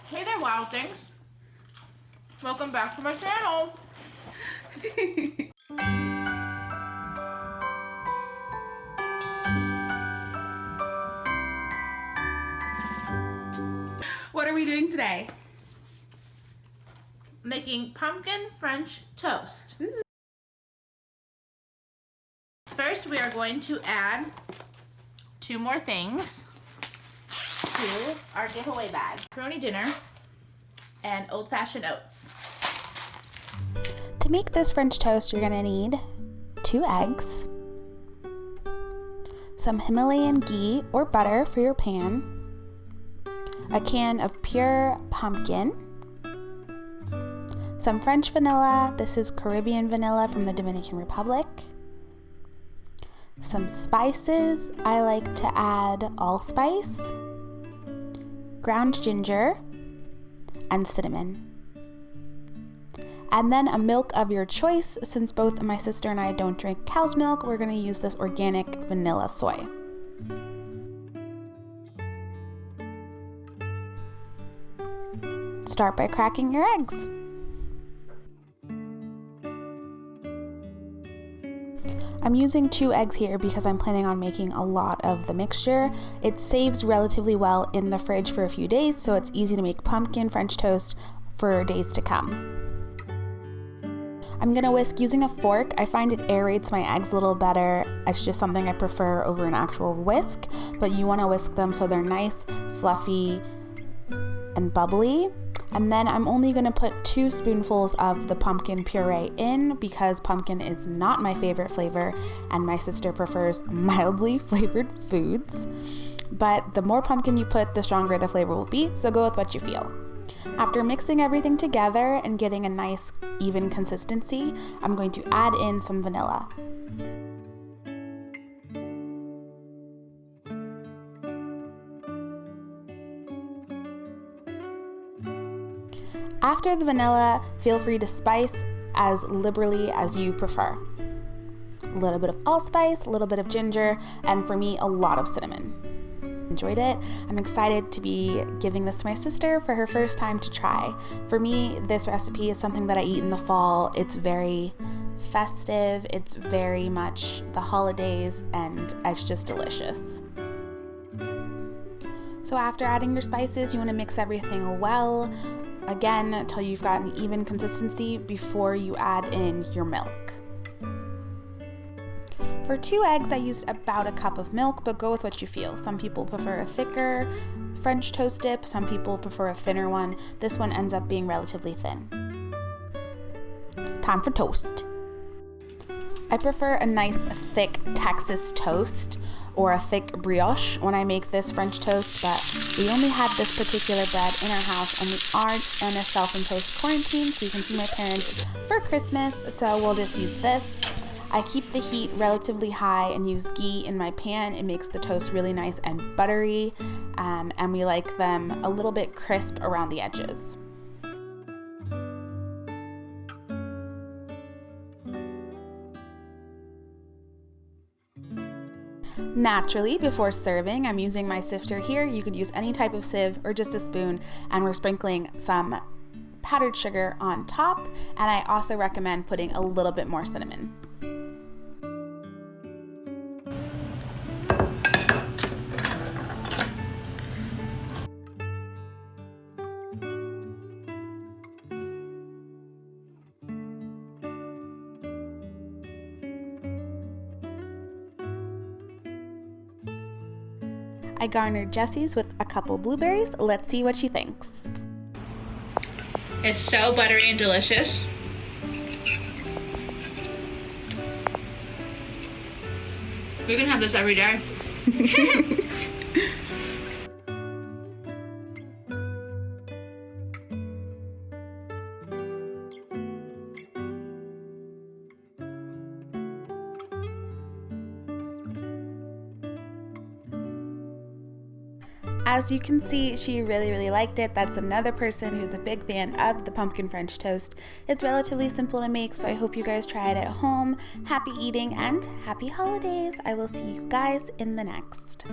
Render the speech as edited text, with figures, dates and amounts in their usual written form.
Hey there, wild things. Welcome back to my channel. What are we doing today? Making pumpkin French toast. First, we are going to add 2 more things to our giveaway bag. Macaroni dinner and old-fashioned oats. To make this French toast, you're gonna need 2 eggs, some Himalayan ghee or butter for your pan, a can of pure pumpkin, some French vanilla, this is Caribbean vanilla from the Dominican Republic, some spices, I like to add allspice, ground ginger, and cinnamon. And then a milk of your choice. Since both my sister and I don't drink cow's milk, we're going to use this organic vanilla soy. Start by cracking your eggs. I'm using 2 eggs here because I'm planning on making a lot of the mixture. It saves relatively well in the fridge for a few days, so it's easy to make pumpkin French toast for days to come. I'm gonna whisk using a fork. I find it aerates my eggs a little better. It's just something I prefer over an actual whisk, but you wanna whisk them so they're nice, fluffy, and bubbly. And then I'm only gonna put 2 spoonfuls of the pumpkin puree in because pumpkin is not my favorite flavor and my sister prefers mildly flavored foods. But the more pumpkin you put, the stronger the flavor will be, so go with what you feel. After mixing everything together and getting a nice even consistency, I'm going to add in some vanilla. After the vanilla, feel free to spice as liberally as you prefer. A little bit of allspice, a little bit of ginger, and for me, a lot of cinnamon. Enjoyed it. I'm excited to be giving this to my sister for her first time to try. For me, this recipe is something that I eat in the fall. It's very festive, it's very much the holidays, and it's just delicious. So after adding your spices, you want to mix everything well, again, until you've got an even consistency before you add in your milk. For 2 eggs, I used about a cup of milk, but go with what you feel. Some people prefer a thicker French toast dip, some people prefer a thinner one. This one ends up being relatively thin. Time for toast. I prefer a nice thick Texas toast or a thick brioche when I make this French toast, but we only had this particular bread in our house and we are in a self-imposed quarantine, so you can see my parents for Christmas, so we'll just use this. I keep the heat relatively high and use ghee in my pan. It makes the toast really nice and buttery, and we like them a little bit crisp around the edges. Naturally, before serving, I'm using my sifter here. You could use any type of sieve or just a spoon, and we're sprinkling some powdered sugar on top, and I also recommend putting a little bit more cinnamon. I garnered Jessie's with a couple blueberries. Let's see what she thinks. It's so buttery and delicious. We can have this every day. As you can see, she really liked it. That's another person who's a big fan of the pumpkin French toast. It's relatively simple to make, so I hope you guys try it at home. Happy eating and happy holidays. I will see you guys in the next.